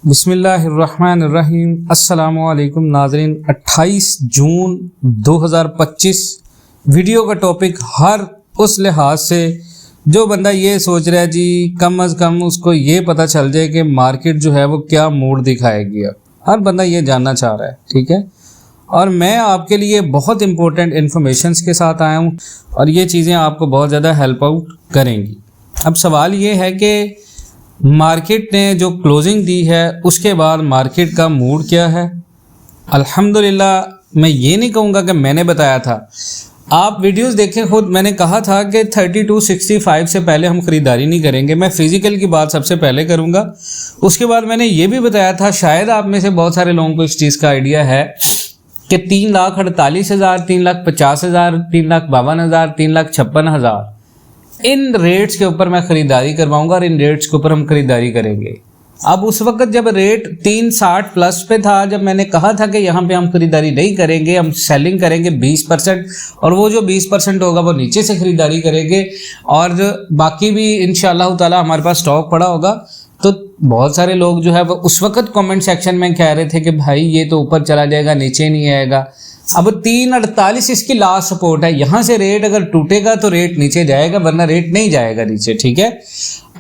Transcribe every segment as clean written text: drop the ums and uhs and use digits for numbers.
बिस्मिल्लाहिर्रहमानिर्रहीम। अस्सलामुअलैकुम नाज़रीन। 28 जून 2025 वीडियो का टॉपिक हर उस लिहाज से जो बंदा ये सोच रहा है जी कम अज़ कम उसको ये पता चल जाए कि मार्केट जो है वो क्या मूड दिखाएगी। हर बंदा ये जानना चाह रहा है, ठीक है। और मैं आपके लिए बहुत इंपॉर्टेंट इन्फॉर्मेशंस के साथ आया हूँ और ये चीज़ें आपको बहुत ज़्यादा हेल्प आउट करेंगी। अब सवाल ये है कि मार्केट ने जो क्लोजिंग दी है उसके बाद मार्केट का मूड क्या है। अल्हम्दुलिल्लाह मैं ये नहीं कहूँगा कि मैंने बताया था, आप वीडियोस देखें खुद। मैंने कहा था कि 3265 से पहले हम ख़रीदारी नहीं करेंगे। मैं फ़िज़िकल की बात सबसे पहले करूँगा। उसके बाद मैंने ये भी बताया था, शायद आप में से बहुत सारे लोगों को इस चीज़ का आइडिया है कि 3,48,000, 3,50,000, 3,52,000, 3,56,000 इन रेट्स के ऊपर मैं ख़रीदारी करवाऊंगा और इन रेट्स के ऊपर हम ख़रीदारी करेंगे। अब उस वक्त जब रेट 360 प्लस पे था, जब मैंने कहा था कि यहाँ पे हम ख़रीदारी नहीं करेंगे, हम सेलिंग करेंगे 20% और वो जो 20% होगा वो नीचे से ख़रीदारी करेंगे और बाकी भी इंशाअल्लाह ताला हमारे पास स्टॉक पड़ा होगा। तो बहुत सारे लोग जो है वो उस वक्त कमेंट सेक्शन में कह रहे थे कि भाई ये तो ऊपर चला जाएगा, नीचे नहीं आएगा। अब 348 इसकी लास्ट सपोर्ट है। यहाँ से रेट अगर टूटेगा तो रेट नीचे जाएगा, वरना रेट नहीं जाएगा नीचे, ठीक है।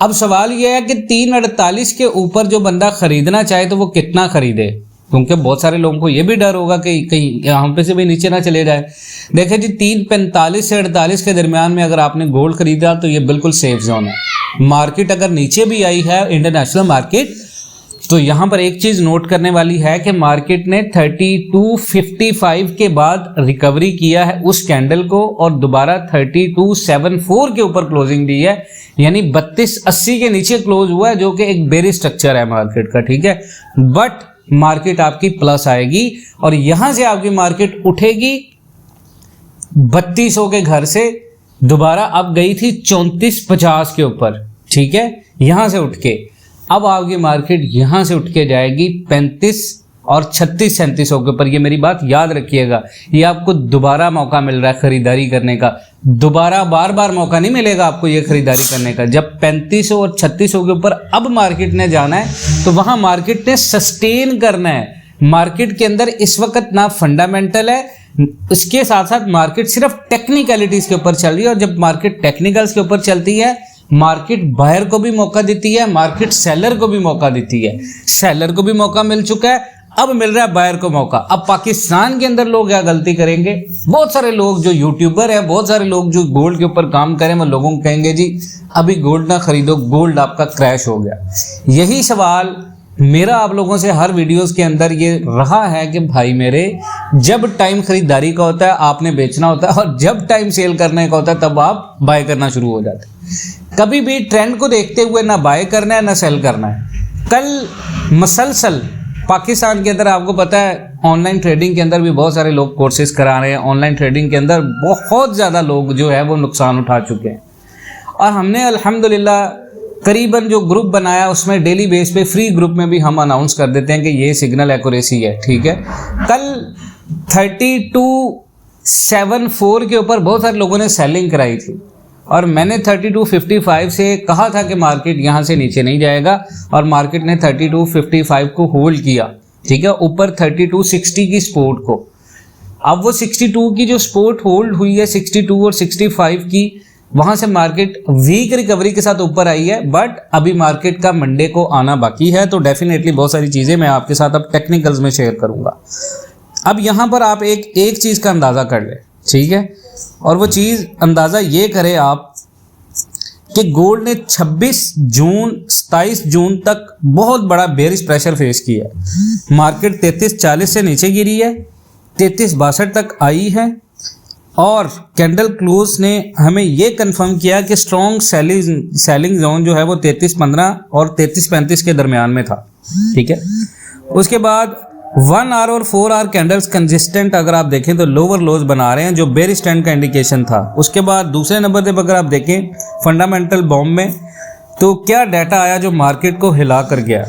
अब सवाल यह है कि 348 के ऊपर जो बंदा खरीदना चाहे तो वो कितना खरीदे, क्योंकि बहुत सारे लोगों को ये भी डर होगा कि कहीं यहाँ पे से भी नीचे ना चले जाए। देखिए जी, 345 से 48 के दरमियान में अगर आपने गोल्ड खरीदा तो ये बिल्कुल सेफ जोन है। मार्केट अगर नीचे भी आई है, इंटरनेशनल मार्केट, तो यहाँ पर एक चीज़ नोट करने वाली है कि मार्केट ने 3255 के बाद रिकवरी किया है उस कैंडल को और दोबारा 3274 के ऊपर क्लोजिंग दी है, यानी 3280 के नीचे क्लोज हुआ है, जो कि एक बेरिश स्ट्रक्चर है मार्केट का, ठीक है। बट मार्केट आपकी प्लस आएगी और यहाँ से आपकी मार्केट उठेगी 3200 के घर से, दोबारा अब गई थी 3450 के ऊपर, ठीक है। यहाँ से उठ के अब आपकी मार्केट यहाँ से उठ के जाएगी 35 और 36-37 के ऊपर। ये मेरी बात याद रखिएगा, ये आपको दोबारा मौका मिल रहा है खरीदारी करने का। दोबारा बार बार मौका नहीं मिलेगा आपको ये खरीदारी करने का। जब 35 और 36 के ऊपर अब मार्केट ने जाना है तो वहाँ मार्केट ने सस्टेन करना है। मार्केट के अंदर इस वक्त ना फंडामेंटल है, उसके साथ साथ मार्केट सिर्फ टेक्निकलिटीज़ के ऊपर चल रही है। और जब मार्केट टेक्निकल्स के ऊपर चलती है, मार्केट बायर को भी मौका देती है, मार्केट सेलर को भी मौका देती है। सेलर को भी मौका मिल चुका है, अब मिल रहा है बायर को मौका। अब पाकिस्तान के अंदर लोग क्या गलती करेंगे, बहुत सारे लोग जो यूट्यूबर हैं, बहुत सारे लोग जो गोल्ड के ऊपर काम करें, वो लोगों को कहेंगे जी अभी गोल्ड ना खरीदो, गोल्ड आपका क्रैश हो गया। यही सवाल मेरा आप लोगों से हर वीडियोस के अंदर ये रहा है कि भाई मेरे, जब टाइम खरीदारी का होता है आपने बेचना होता है और जब टाइम सेल करने का होता है तब आप बाय करना शुरू हो जाते हैं। कभी भी ट्रेंड को देखते हुए ना बाय करना है ना सेल करना है। कल मसलसल पाकिस्तान के अंदर आपको पता है ऑनलाइन ट्रेडिंग के अंदर भी बहुत सारे लोग कोर्सेज करा रहे हैं। ऑनलाइन ट्रेडिंग के अंदर बहुत ज़्यादा लोग जो है वो नुकसान उठा चुके हैं और हमने अल्हम्दुलिल्लाह करीबन जो ग्रुप बनाया उसमें डेली बेस पे फ्री ग्रुप में भी हम अनाउंस कर देते हैं कि ये सिग्नल एक्यूरेसी है, ठीक है। कल 3274 के ऊपर बहुत सारे लोगों ने सेलिंग कराई थी और मैंने 3255 से कहा था कि मार्केट यहाँ से नीचे नहीं जाएगा और मार्केट ने 3255 को होल्ड किया, ठीक है, ऊपर 3260 की सपोर्ट को। अब वो 62 की जो सपोर्ट होल्ड हुई है, 62 और 65 की, वहाँ से मार्केट वीक रिकवरी के साथ ऊपर आई है। बट अभी मार्केट का मंडे को आना बाकी है, तो डेफिनेटली बहुत सारी चीज़ें मैं आपके साथ अब टेक्निकल्स में शेयर करूँगा। अब यहाँ पर आप एक चीज़ का अंदाज़ा कर लें, ठीक है, और वो चीज़ अंदाज़ा ये करें आप कि गोल्ड ने 26 जून 27 जून तक बहुत बड़ा बेरिश प्रेशर फेस किया है। मार्केट 3340 से नीचे गिरी है, 3362 तक आई है और कैंडल क्लोज ने हमें ये कंफर्म किया कि स्ट्रॉन्ग सेलिंग जोन जो है वो 3315 और 3335 के दरमियान में था, ठीक है। उसके बाद 1 आवर और 4 आवर कैंडल्स कंसिस्टेंट अगर आप देखें तो लोअर लोज बना रहे हैं, जो बेरिश ट्रेंड का इंडिकेशन था। उसके बाद दूसरे नंबर पे अगर आप देखें फंडामेंटल बॉम्ब में, तो क्या डाटा आया जो मार्केट को हिला कर गया।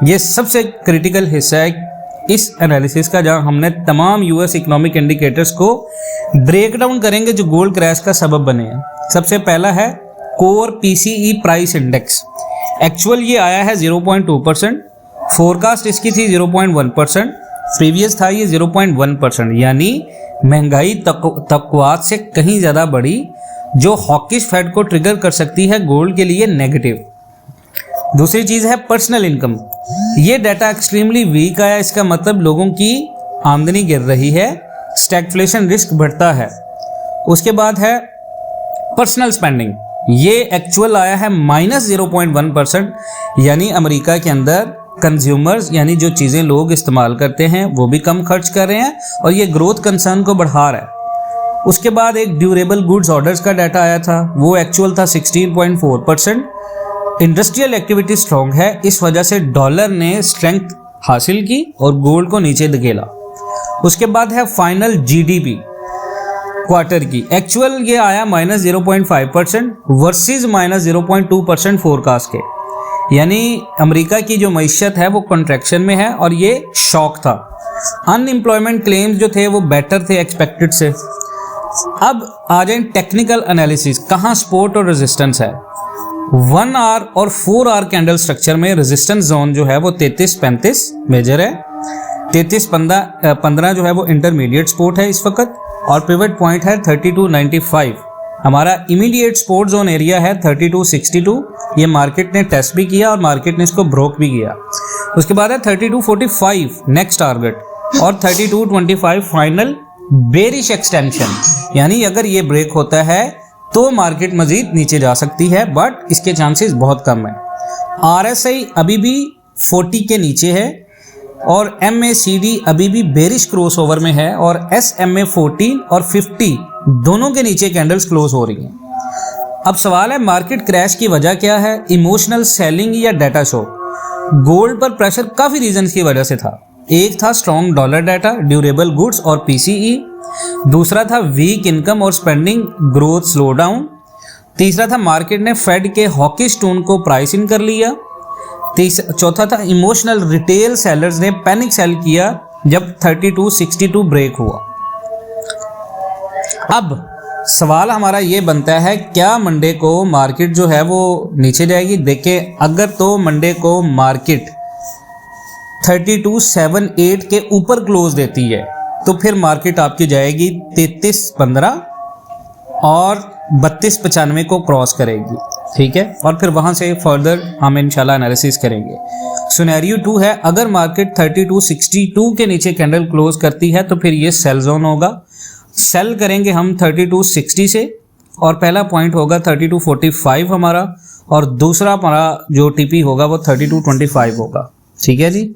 ये सबसे क्रिटिकल हिस्सा है इस एनालिसिस का, जहां हमने तमाम यूएस इकोनॉमिक इंडिकेटर्स को ब्रेक डाउन करेंगे जो गोल्ड क्रैश का सबब बने हैं। सबसे पहला है core PCE price index. Actual ये आया है 0.2%, फोरकास्ट इसकी थी 0.1%, प्रीवियस था ये 0.1%, यानी महंगाई तवक्कुआत से कहीं ज़्यादा बड़ी, जो हॉकिश फेड को ट्रिगर कर सकती है गोल्ड के लिए नेगेटिव। दूसरी चीज़ है पर्सनल इनकम। ये डाटा एक्सट्रीमली वीक आया, इसका मतलब लोगों की आमदनी गिर रही है, स्टैगफ्लेशन रिस्क बढ़ता है। उसके बाद है पर्सनल स्पेंडिंग, ये एक्चुअल आया है -0.1%, यानी अमेरिका के अंदर कंज्यूमर्स यानी जो चीज़ें लोग इस्तेमाल करते हैं वो भी कम खर्च कर रहे हैं और ये ग्रोथ कंसर्न को बढ़ा रहा है। उसके बाद एक ड्यूरेबल गुड्स ऑर्डर्स का डाटा आया था, वो एक्चुअल था 16.4%। इंडस्ट्रियल एक्टिविटी स्ट्रॉन्ग है, इस वजह से डॉलर ने स्ट्रेंथ हासिल की और गोल्ड को नीचे धकेला। उसके बाद है फाइनल जीडीपी क्वार्टर की, एक्चुअल ये आया -0.5% वर्सेस -0.2% फोरकास्ट के, यानी अमेरिका की जो मईशत है वो कॉन्ट्रैक्शन में है और ये शॉक था। अनएम्प्लॉयमेंट क्लेम्स जो थे वो बेटर थे एक्सपेक्टेड से। अब आ जाए टेक्निकल एनालिसिस, कहाँ सपोर्ट और रेजिस्टेंस है। 1 आवर और 4 आवर कैंडल स्ट्रक्चर में रेजिस्टेंस जोन जो है वो 33-35 मेजर है, 33-15 जो है वो इंटरमीडिएट सपोर्ट है इस वक्त, और पिवट पॉइंट है 32.95। हमारा इमीडिएट सपोर्ट जोन एरिया है 32.62, ये मार्केट ने टेस्ट भी किया और मार्केट ने इसको ब्रोक भी किया। उसके बाद है 32.45 नेक्स्ट टारगेट, और 32.25 फाइनल बेरिश एक्सटेंशन, यानी अगर ये ब्रेक होता है तो मार्केट मजीद नीचे जा सकती है, बट इसके चांसेस बहुत कम है। RSI अभी भी 40 के नीचे है और MACD अभी भी बेरिश क्रॉस ओवर में है, और SMA 14 और 50 दोनों के नीचे कैंडल्स क्लोज हो रही हैं। अब सवाल है मार्केट क्रैश की वजह क्या है, इमोशनल सेलिंग या डाटा शो। गोल्ड पर प्रेशर काफ़ी रीजंस की वजह से था। एक था strong dollar data, durable goods और PCE। दूसरा था वीक इनकम और स्पेंडिंग ग्रोथ स्लो डाउन। तीसरा था मार्केट ने फेड के हॉकिश टोन को प्राइस इन कर लिया। चौथा था इमोशनल रिटेल सेलर्स ने पैनिक सेल किया जब 32.62 ब्रेक हुआ। अब सवाल हमारा ये बनता है, क्या मंडे को मार्केट जो है वो नीचे जाएगी। देखें, अगर तो मंडे को मार्केट 32.78 के ऊपर क्लोज देती है तो फिर मार्केट आपकी जाएगी 33.15 और 32.95 को क्रॉस करेगी, ठीक है, और फिर वहाँ से फर्दर हम इंशाल्लाह एनालिसिस करेंगे। सिनेरियो 2 है, अगर मार्केट 32.62 के नीचे कैंडल क्लोज करती है तो फिर ये सेल जोन होगा। सेल करेंगे हम 32.60 से, और पहला पॉइंट होगा 32.45 हमारा, और दूसरा हमारा जो टीपी होगा वो 32.25 होगा, ठीक है जी।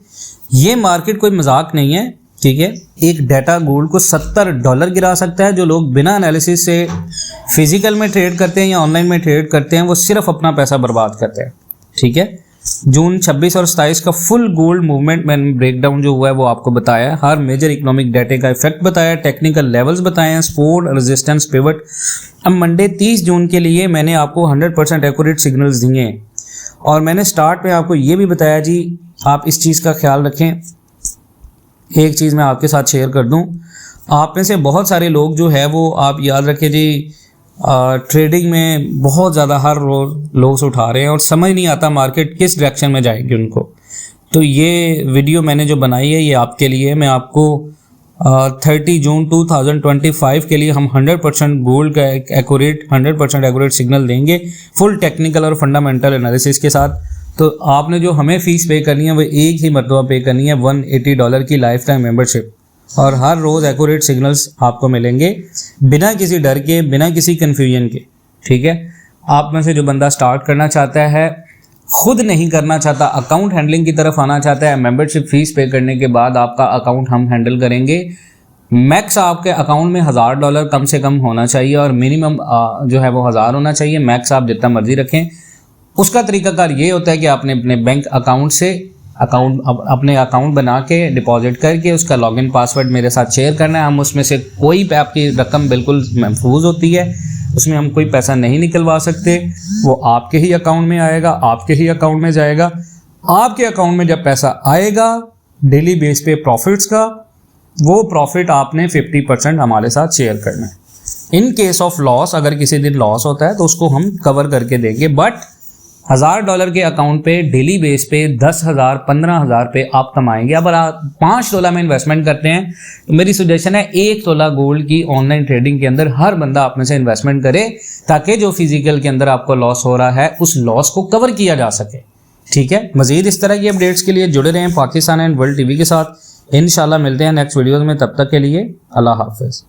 ये मार्केट कोई मजाक नहीं है, ठीक है। एक डाटा गोल्ड को $70 गिरा सकता है। जो लोग बिना एनालिसिस से फिजिकल में ट्रेड करते हैं या ऑनलाइन में ट्रेड करते हैं वो सिर्फ अपना पैसा बर्बाद करते हैं, ठीक है। जून 26 और 27 का फुल गोल्ड मूवमेंट मैंने ब्रेकडाउन जो हुआ है वो आपको बताया है, हर मेजर इकोनॉमिक डाटे का इफेक्ट बताया, टेक्निकल लेवल्स बताए हैं, सपोर्ट, रेजिस्टेंस, पिवट। अब मंडे 30 जून के लिए मैंने आपको 100% एक्यूरेट सिग्नल्स दिए हैं, और मैंने स्टार्ट में आपको ये भी बताया जी आप इस चीज़ का ख्याल रखें। एक चीज़ मैं आपके साथ शेयर कर दूं, आप में से बहुत सारे लोग जो है वो आप याद रखें जी ट्रेडिंग में बहुत ज़्यादा हर रोज़ लॉस उठा रहे हैं और समझ नहीं आता मार्केट किस डायरेक्शन में जाएगी उनको। तो ये वीडियो मैंने जो बनाई है ये आपके लिए, मैं आपको 30 जून 2025 के लिए हम 100% गोल्ड का एक्यूरेट 100% एक्यूरेट सिग्नल देंगे फुल टेक्निकल और फंडामेंटल एनालिसिस के साथ। तो आपने जो हमें फ़ीस पे करनी है वो एक ही मरतबा पे करनी है, $180 की लाइफ टाइम मेम्बरशिप, और हर रोज़ एक्यूरेट सिग्नल्स आपको मिलेंगे बिना किसी डर के, बिना किसी कन्फ्यूजन के, ठीक है। आप में से जो बंदा स्टार्ट करना चाहता है, खुद नहीं करना चाहता, अकाउंट हैंडलिंग की तरफ आना चाहता है, मेंबरशिप फ़ीस पे करने के बाद आपका अकाउंट हम हैंडल करेंगे। मैक्स आपके अकाउंट में $1000 कम से कम होना चाहिए और मिनिमम जो है वो 1000 होना चाहिए। मैक्स आप जितना मर्जी रखें। उसका तरीकाकार ये होता है कि आपने अपने बैंक अकाउंट से अपने अकाउंट बना के डिपॉजिट करके उसका लॉगिन पासवर्ड मेरे साथ शेयर करना है। हम उसमें से कोई पे आपकी रकम बिल्कुल महफूज होती है, उसमें हम कोई पैसा नहीं निकलवा सकते, वो आपके ही अकाउंट में आएगा, आपके ही अकाउंट में जाएगा। आपके अकाउंट में जब पैसा आएगा डेली बेस पे प्रॉफिट्स का, वो प्रॉफिट आपने 50% हमारे साथ शेयर करना है। इन केस ऑफ लॉस, अगर किसी दिन लॉस होता है तो उसको हम कवर करके देंगे, बट $1000 के अकाउंट पे डेली बेस पे 10,000 15,000 पे आप कमाएंगे। अब आप 5 तोला में इन्वेस्टमेंट करते हैं तो मेरी सजेशन है 1 तोला गोल्ड की ऑनलाइन ट्रेडिंग के अंदर हर बंदा आप में से इन्वेस्टमेंट करे, ताकि जो फिजिकल के अंदर आपको लॉस हो रहा है उस लॉस को कवर किया जा सके। ठीक है, मजीद इस तरह की अपडेट्स के लिए जुड़े रहें पाकिस्तान एंड वर्ल्ड टीवी के साथ। इंशाल्लाह मिलते हैं नेक्स्ट वीडियोज़ में, तब तक के लिए अल्लाह हाफिज़।